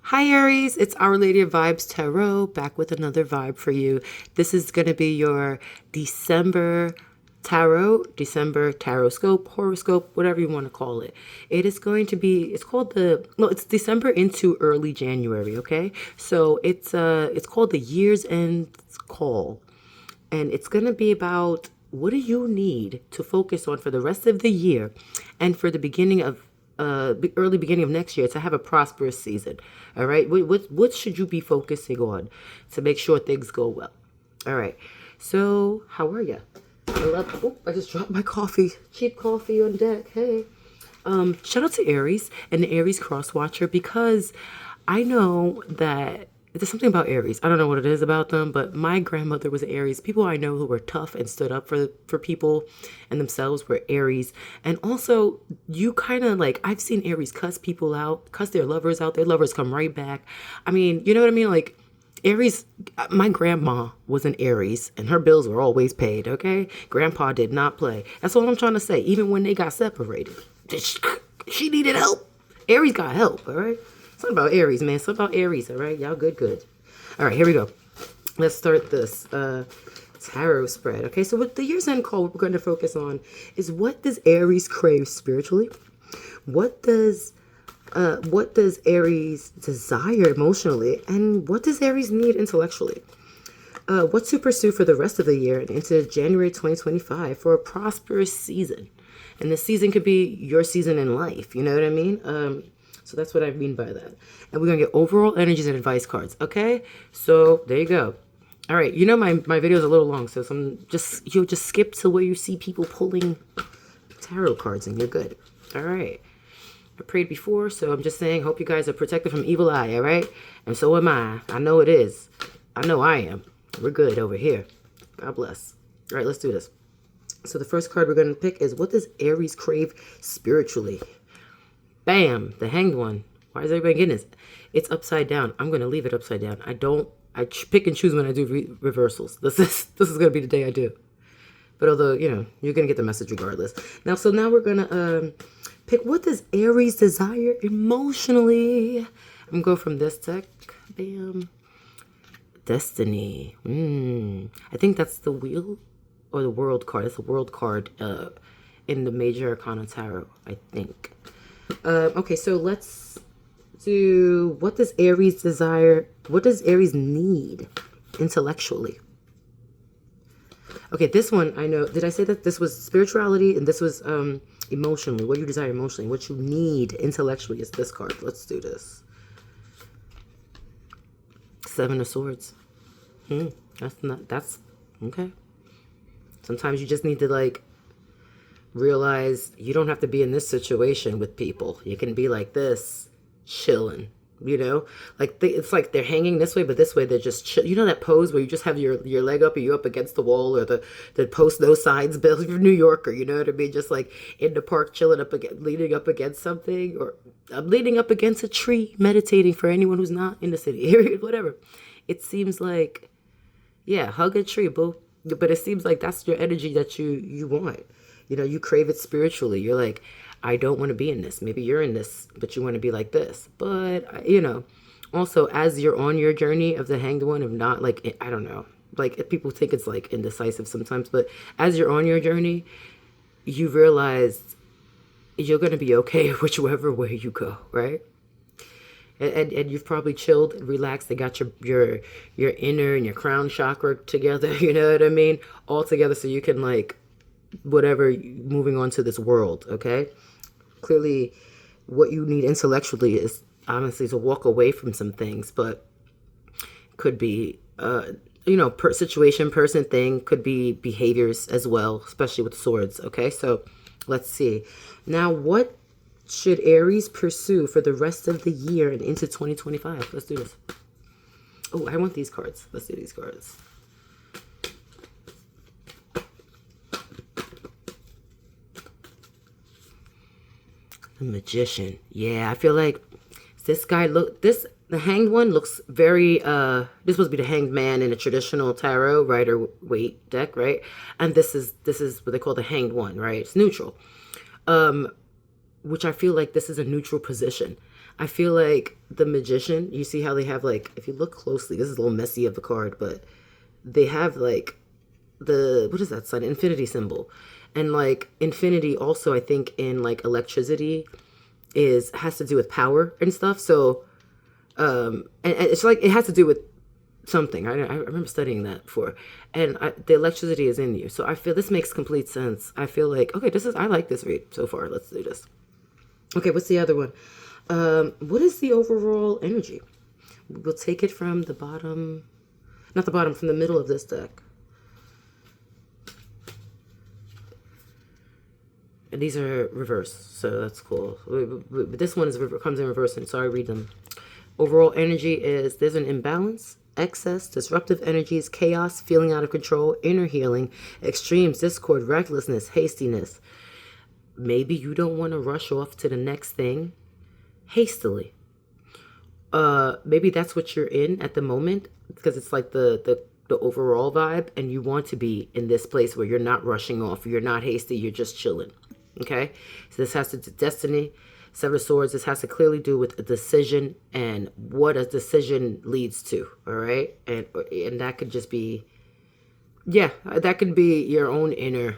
Hi Aries, it's Our Lady of Vibes Tarot back with another vibe for you. This is going to be your December December tarot scope, horoscope, whatever you want to call it. It is going to be, it's December into early January, okay? So it's called the Year's End Call. And it's going to be about what do you need to focus on for the rest of the year and for the beginning of early beginning of next year to have a prosperous season. All right. What should you be focusing on to make sure things go well? All right. So how are you? I just dropped my coffee. Cheap coffee on deck. Hey. Shout out to Aries and the Aries cross watcher because I know that there's something about Aries. I don't know what it is about them, but my grandmother was Aries. People I know who were tough and stood up for people and themselves were Aries. And also, you kind of like, I've seen Aries cuss people out, cuss their lovers out. Their lovers come right back. I mean, you know what I mean? Like, Aries, my grandma was an Aries and her bills were always paid, okay? Grandpa did not play. That's all I'm trying to say. Even when they got separated, she needed help. Aries got help, all right? It's not about Aries, man. It's about Aries, all right? Y'all good. All right, here we go. Let's start this tarot spread. Okay, so with the year's end call, what we're going to focus on is what does Aries crave spiritually? What does Aries desire emotionally? And what does Aries need intellectually? What to pursue for the rest of the year and into January 2025 for a prosperous season. And this season could be your season in life. You know what I mean? So that's what I mean by that. And we're going to get overall energies and advice cards. Okay? So there you go. All right. You know, my video is a little long. So you'll just skip to where you see people pulling tarot cards and you're good. All right. I prayed before. So I'm just saying, hope you guys are protected from evil eye. All right. And so am I. I know it is. I know I am. We're good over here. God bless. All right. Let's do this. So the first card we're going to pick is what does Aries crave spiritually? Bam, the Hanged One. Why is everybody getting this? It's upside down. I'm going to leave it upside down. I pick and choose when I do reversals. This is going to be the day I do. But although, you know, you're going to get the message regardless. Now we're going to pick what does Aries desire emotionally? I'm going to go from this deck. Bam. Destiny. I think that's the wheel or the world card. It's a world card in the Major Arcana Tarot, I think. Okay, so let's do what does Aries desire? What does Aries need intellectually? Okay, this one I know. Did I say that this was spirituality and this was emotionally? What you desire emotionally? What you need intellectually is this card. Let's do this. Seven of Swords. That's okay. Sometimes you just need to like realize you don't have to be in this situation with people. You can be like this, chilling, you know? Like it's like they're hanging this way, but this way they're just chill. You know that pose where you just have your leg up or you up against the wall, or the post no sides bill. You're New Yorker, you know what I mean? Just like in the park chilling leaning up against something, or I'm leaning up against a tree, meditating for anyone who's not in the city area, whatever. It seems like, yeah, hug a tree, boo. But it seems like that's your energy that you want. You know, you crave it spiritually. You're like, I don't want to be in this. Maybe you're in this, but you want to be like this. But, you know, also as you're on your journey of the Hanged One, of not like, I don't know, like people think it's like indecisive sometimes, but as you're on your journey, you realize you're going to be okay whichever way you go, right? And you've probably chilled and relaxed and got your inner and your crown chakra together, you know what I mean? All together so you can like, whatever, moving on to this world, okay? Clearly, what you need intellectually is honestly to walk away from some things, but could be, you know, situation, person, thing, could be behaviors as well, especially with swords, okay? So let's see. Now, what should Aries pursue for the rest of the year and into 2025? Let's do this. Oh, I want these cards. Let's do these cards. The Magician. Yeah, I feel like this guy the Hanged One looks very this is supposed to be the Hanged Man in a traditional tarot rider weight deck, right? And this is what they call the Hanged One, right? It's neutral. Which I feel like this is a neutral position. I feel like the Magician, you see how they have like, if you look closely, this is a little messy of the card, but they have like what is that sign? Infinity symbol. And like infinity also, I think in like electricity has to do with power and stuff. So, and it's like, it has to do with something. I remember studying that before. And the electricity is in you. So I feel this makes complete sense. I feel like, okay, I like this read so far. Let's do this. Okay, what's the other one? What is the overall energy? We'll take it from the bottom, not the bottom, from the middle of this deck. And these are reversed, so that's cool. But this one comes in reverse, and so I read them. Overall energy is, there's an imbalance, excess, disruptive energies, chaos, feeling out of control, inner healing, extremes, discord, recklessness, hastiness. Maybe you don't want to rush off to the next thing hastily. Maybe that's what you're in at the moment, because it's like the overall vibe, and you want to be in this place where you're not rushing off, you're not hasty, you're just chilling. Okay, so this has to do destiny, Seven of Swords. This has to clearly do with a decision and what a decision leads to. All right, and that could just be, yeah, that could be your own inner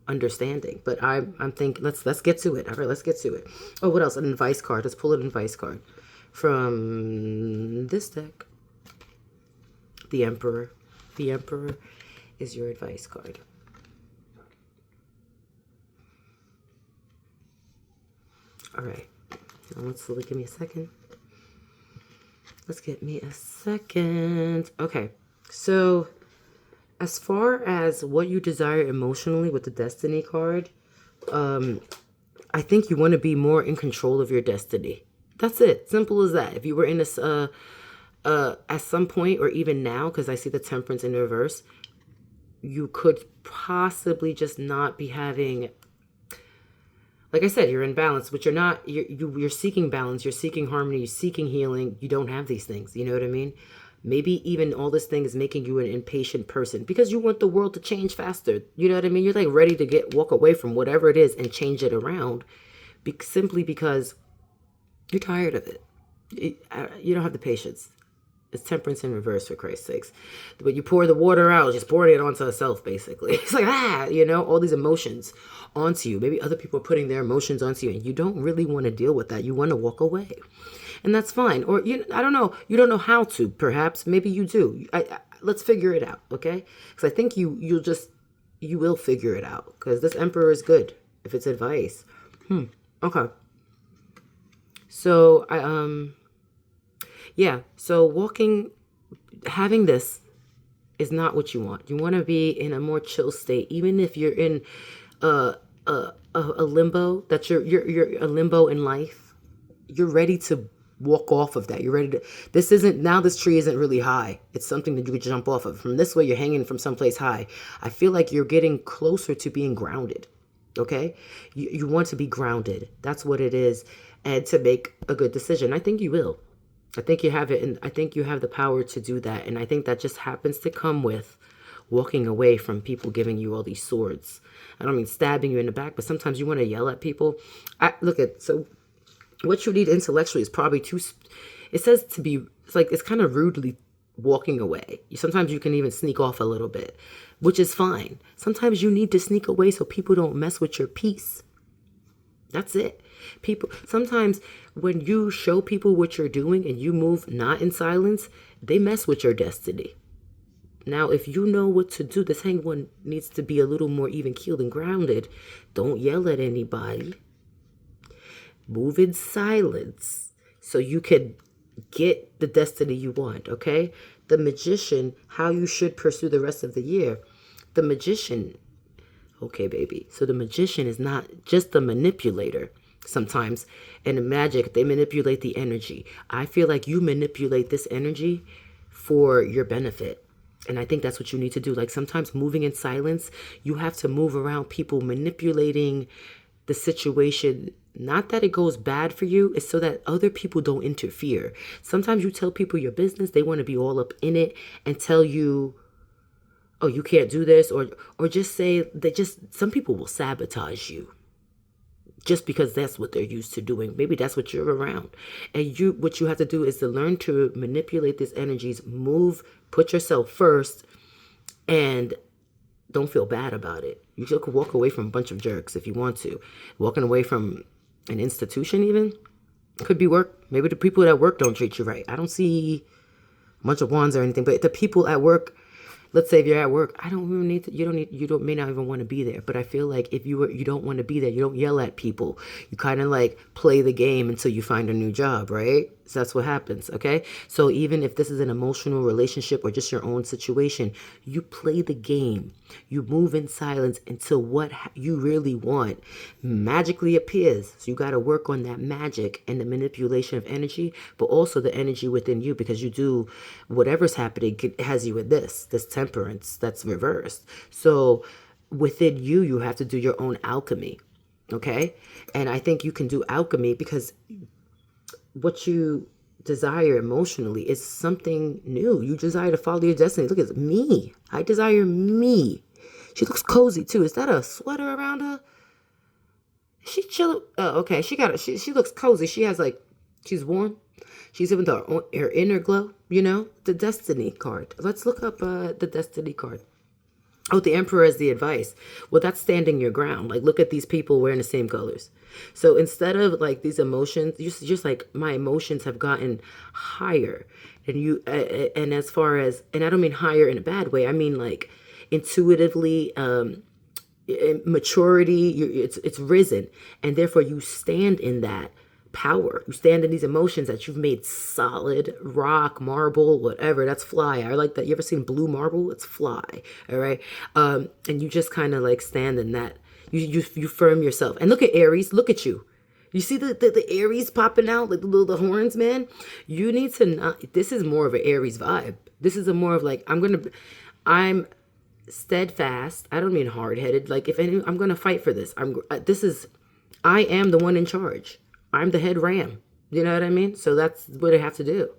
understanding. But I'm thinking, let's get to it. All right, let's get to it. Oh, what else? An advice card. Let's pull an advice card from this deck. The Emperor. The Emperor is your advice card. All right, now give me a second. Let's get me a second. Okay, so as far as what you desire emotionally with the Destiny card, I think you want to be more in control of your destiny. That's it. Simple as that. If you were in this, at some point, or even now, because I see the Temperance in reverse, you could possibly just not be having, like I said, you're in balance, but you're not, you're seeking balance, you're seeking harmony, you're seeking healing. You don't have these things. You know what I mean? Maybe even all this thing is making you an impatient person because you want the world to change faster. You know what I mean? You're like ready to walk away from whatever it is and change it around, simply because you're tired of it. You don't have the patience. It's Temperance in reverse, for Christ's sakes. But you pour the water out, just pouring it onto yourself, basically. It's like, all these emotions onto you. Maybe other people are putting their emotions onto you, and you don't really want to deal with that. You want to walk away. And that's fine. Or, I don't know. You don't know how to, perhaps. Maybe you do. Let's figure it out, okay? Because I think you will figure it out. Because this Emperor is good, if it's advice. Okay. So, so having this is not what you want. You want to be in a more chill state, even if you're in a limbo, that you're a limbo in life. You're ready to walk off of that. You're ready to, this tree isn't really high. It's something that you could jump off of. From this way, you're hanging from someplace high. I feel like you're getting closer to being grounded. Okay? You want to be grounded. That's what it is. And to make a good decision. I think you will. I think you have it, and I think you have the power to do that. And I think that just happens to come with walking away from people giving you all these swords. I don't mean stabbing you in the back, but sometimes you want to yell at people. So what you need intellectually is probably it says to be, it's kind of rudely walking away. Sometimes you can even sneak off a little bit, which is fine. Sometimes you need to sneak away so people don't mess with your peace. That's it. Sometimes when you show people what you're doing and you move not in silence, they mess with your destiny. Now, if you know what to do, this hanged one needs to be a little more even keeled and grounded. Don't yell at anybody. Move in silence so you can get the destiny you want, okay? The Magician, how you should pursue the rest of the year. The Magician, okay, baby. So the Magician is not just the manipulator. Sometimes in the magic, they manipulate the energy. I feel like you manipulate this energy for your benefit. And I think that's what you need to do. Like sometimes moving in silence, you have to move around people manipulating the situation. Not that it goes bad for you, it's so that other people don't interfere. Sometimes you tell people your business, they want to be all up in it and tell you, oh, you can't do this, or just say some people will sabotage you. just because that's what they're used to doing. Maybe that's what you're around. And what you have to do is to learn to manipulate these energies, move, put yourself first, and don't feel bad about it. You could walk away from a bunch of jerks if you want to. Walking away from an institution even could be work. Maybe the people at work don't treat you right. I don't see a bunch of wands or anything, but the people at work, let's say if you're at work, I don't even need to, you may not even want to be there. But I feel like if you don't want to be there, you don't yell at people. You kind of like play the game until you find a new job, right? So that's what happens, okay? So even if this is an emotional relationship or just your own situation, you play the game. You move in silence until what you really want magically appears. So you got to work on that magic and the manipulation of energy, but also the energy within you, because you do whatever's happening has you with this temperance that's reversed. So within you, you have to do your own alchemy, okay? And I think you can do alchemy because what you desire emotionally is something new. You desire to follow your destiny. Look at me. I desire me. She looks cozy too. Is that a sweater around her? She chill. Oh, okay. She looks cozy. She has like, she's warm. She's even her inner glow, you know, the destiny card. Let's look up the destiny card. Oh, the Emperor is the advice. Well, that's standing your ground. Like, look at these people wearing the same colors. So instead of like these emotions, just like my emotions have gotten higher. And as far as, and I don't mean higher in a bad way. I mean like intuitively, maturity, it's risen. And therefore you stand in that power. You stand in these emotions that you've made solid, rock, marble, whatever. That's fly. I like that. You ever seen blue marble? It's fly. All right. And you just kind of like stand in that. You firm yourself. And look at Aries. Look at you. You see the Aries popping out, like the horns, man? You need to not, this is more of an Aries vibe. This is a more of like, I'm steadfast. I don't mean hard-headed. Like I'm going to fight for this. I am the one in charge. I'm the head ram. You know what I mean? So that's what I have to do.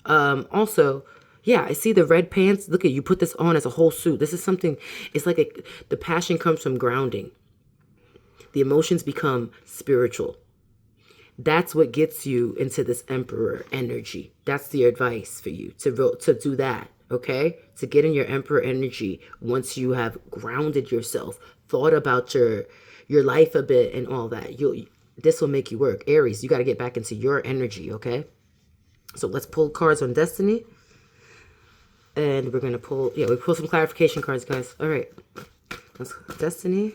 Also, yeah, I see the red pants. Look at you put this on as a whole suit. This is something, it's like the passion comes from grounding. The emotions become spiritual. That's what gets you into this Emperor energy. That's the advice for you to do that. Okay? To get in your Emperor energy once you have grounded yourself, thought about your life a bit and all that. This will make you work. Aries, you got to get back into your energy, okay? So let's pull cards on destiny. And we're going to pull, we pull some clarification cards, guys. All right. Let's destiny.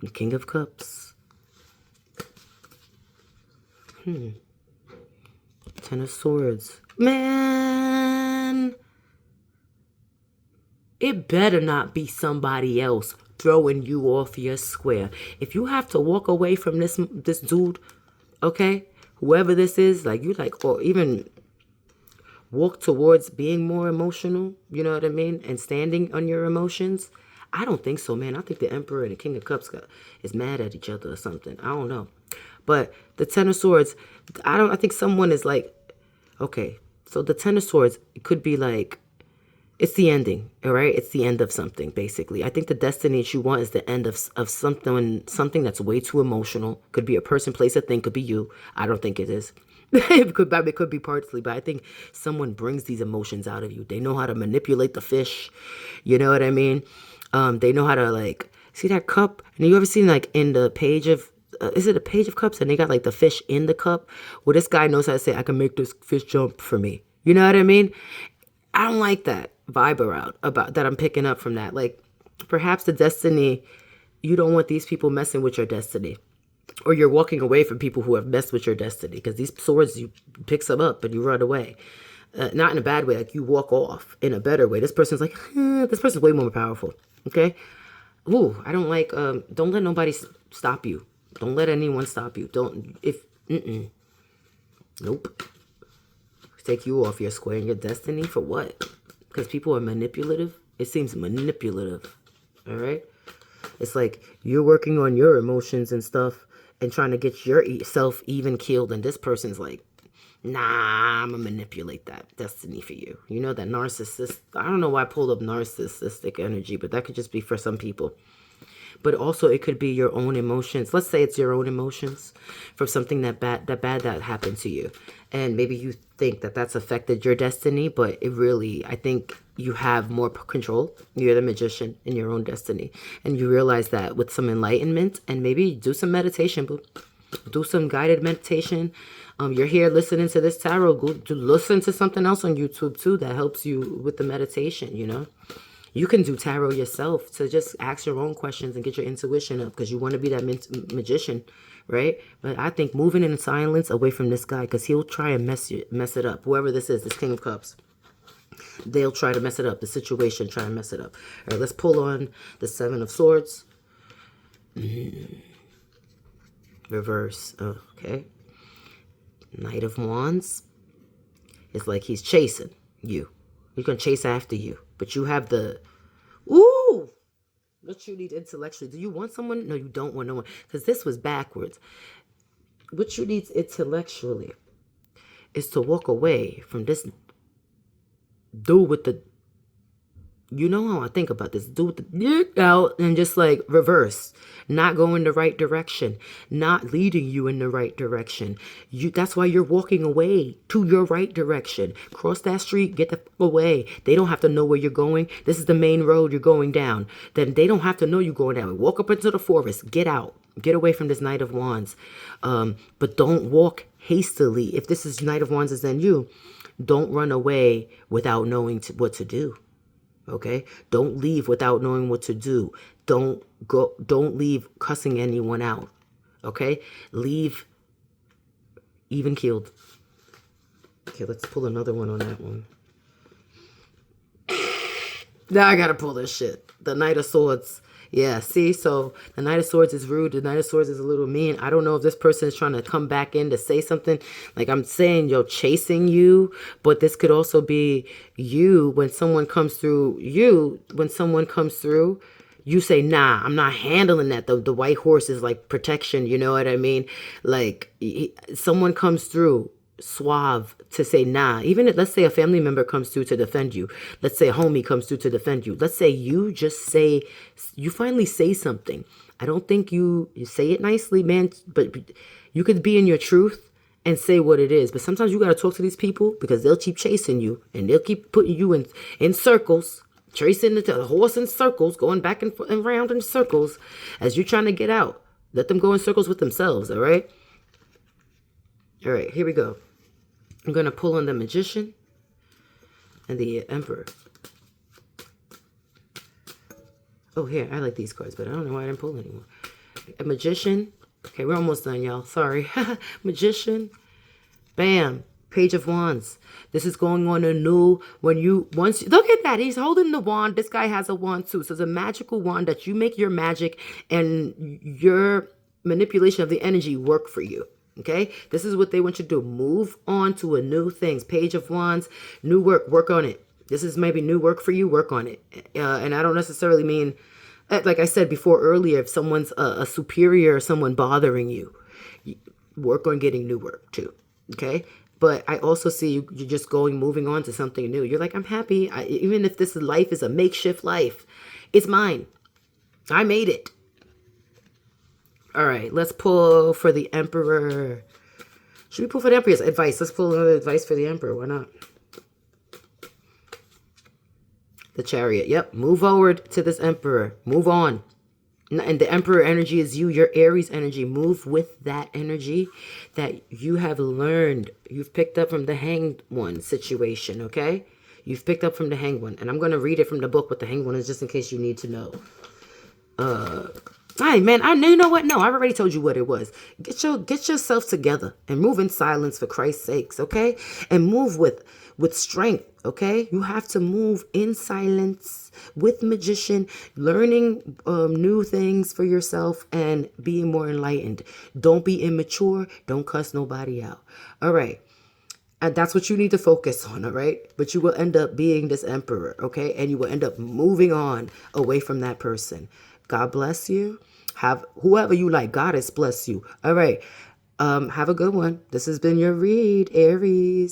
The King of Cups. Ten of Swords. Man. It better not be somebody else throwing you off your square. If you have to walk away from this dude, okay, whoever this is, like you like, or even walk towards being more emotional, you know what I mean, and standing on your emotions, I don't think so, man. I think the Emperor and the King of Cups is mad at each other or something. I don't know. But the Ten of Swords, I think someone is like, okay, so the Ten of Swords, it could be like, it's the ending, all right? It's the end of something, basically. I think the destiny that you want is the end of something that's way too emotional. Could be a person, place, a thing. Could be you. I don't think it is. It could be partly, but I think someone brings these emotions out of you. They know how to manipulate the fish. You know what I mean? They know how to, like, see that cup? And you ever seen, like, in the page of, is it a page of cups? And they got, like, the fish in the cup? Well, this guy knows how to say, I can make this fish jump for me. You know what I mean? I don't like that vibe about that I'm picking up from that. Like, perhaps the destiny, you don't want these people messing with your destiny. Or you're walking away from people who have messed with your destiny. Because these swords, you pick some up and you run away. Not in a bad way. Like, you walk off in a better way. This person's like, this person's way more powerful. Okay? Ooh, I don't like, don't let nobody stop you. Don't let anyone stop you. Nope. Take you off your square and your destiny for what? Because people are manipulative. It seems manipulative. All right? It's like you're working on your emotions and stuff and trying to get yourself even keeled. And this person's like, nah, I'm going to manipulate that destiny for you. You know, that narcissist. I don't know why I pulled up narcissistic energy, but that could just be for some people. but also it could be your own emotions. Let's say it's your own emotions from something that happened to you. And maybe you think that that's affected your destiny, but it really, I think you have more control. You're the magician in your own destiny. And you realize that with some enlightenment, and maybe do some meditation, do some guided meditation. You're here listening to this tarot. Go to listen to something else on YouTube too that helps you with the meditation, you know. You can do tarot yourself to just ask your own questions and get your intuition up because you want to be that magician, right? But I think moving in silence away from this guy, because he'll try and mess it up. Whoever this is, this King of Cups, they'll try to mess it up. The situation, try and mess it up. All right, let's pull on the Seven of Swords. Reverse. Okay. Knight of Wands. It's like he's chasing you. He's going to chase after you. But you have the... Ooh! What you need intellectually. Do you want someone? No, you don't want no one. Because this was backwards. What you need intellectually is to walk away from this dude with the... You know how I think about this. Dude with the out and just like reverse. Not going the right direction. Not leading you in the right direction. That's why you're walking away to your right direction. Cross that street, get the fuck away. They don't have to know where you're going. This is the main road you're going down. Then they don't have to know you're going down. Walk up into the forest. Get out. Get away from this Knight of Wands. But don't walk hastily. If this is Knight of Wands is then you, don't run away without knowing what to do. Okay? Don't leave without knowing what to do. Don't leave cussing anyone out. Okay? Leave even keeled. Okay, let's pull another one on that one. Now I gotta pull this shit. The Knight of Swords. Yeah, see, so the Knight of Swords is rude. The Knight of Swords is a little mean. I don't know if this person is trying to come back in to say something. Like I'm saying, chasing you. But this could also be you when someone comes through you. When someone comes through, you say, nah, I'm not handling that. The white horse is like protection. You know what I mean? Like someone comes through suave to say nah. Even if, let's say a family member comes through to defend you. Let's say a homie comes through to defend you. Let's say you finally say something. I don't think you say it nicely, man, but you could be in your truth and say what it is. But sometimes you got to talk to these people because they'll keep chasing you and they'll keep putting you in circles, tracing the horse in circles, going back and around in circles as you're trying to get out. Let them go in circles with themselves, all right? All right, here we go. I'm going to pull on the Magician and the Emperor. Oh, here, I like these cards, but I don't know why I didn't pull anymore. A Magician. Okay, we're almost done, y'all. Sorry. Magician. Bam. Page of Wands. This is going on a new, look at that. He's holding the wand. This guy has a wand too. So it's a magical wand that you make your magic and your manipulation of the energy work for you. Okay, this is what they want you to do. Move on to a new things. Page of Wands, new work on it. This is maybe new work for you, work on it. And I don't necessarily mean, like I said before earlier, if someone's a superior or someone bothering you, work on getting new work too. Okay, but I also see you're just moving on to something new. You're like, I'm happy. Even if this life is a makeshift life, it's mine. I made it. All right, let's pull for the Emperor. Should we pull for the Emperor's advice? Let's pull another advice for the Emperor. Why not? The Chariot. Yep. Move forward to this Emperor. Move on. And the Emperor energy is you, your Aries energy. Move with that energy that you have learned. You've picked up from the Hanged One situation, okay? You've picked up from the Hanged One. And I'm going to read it from the book what the Hanged One is just in case you need to know. Hey, man, you know what? No, I already told you what it was. Get yourself together and move in silence for Christ's sakes, okay? And move with strength, okay? You have to move in silence with Magician, learning new things for yourself and being more enlightened. Don't be immature. Don't cuss nobody out. All right. And that's what you need to focus on, all right? But you will end up being this Emperor, okay? And you will end up moving on away from that person. God bless you. Have whoever you like. Goddess bless you. All right. Have a good one. This has been your read, Aries.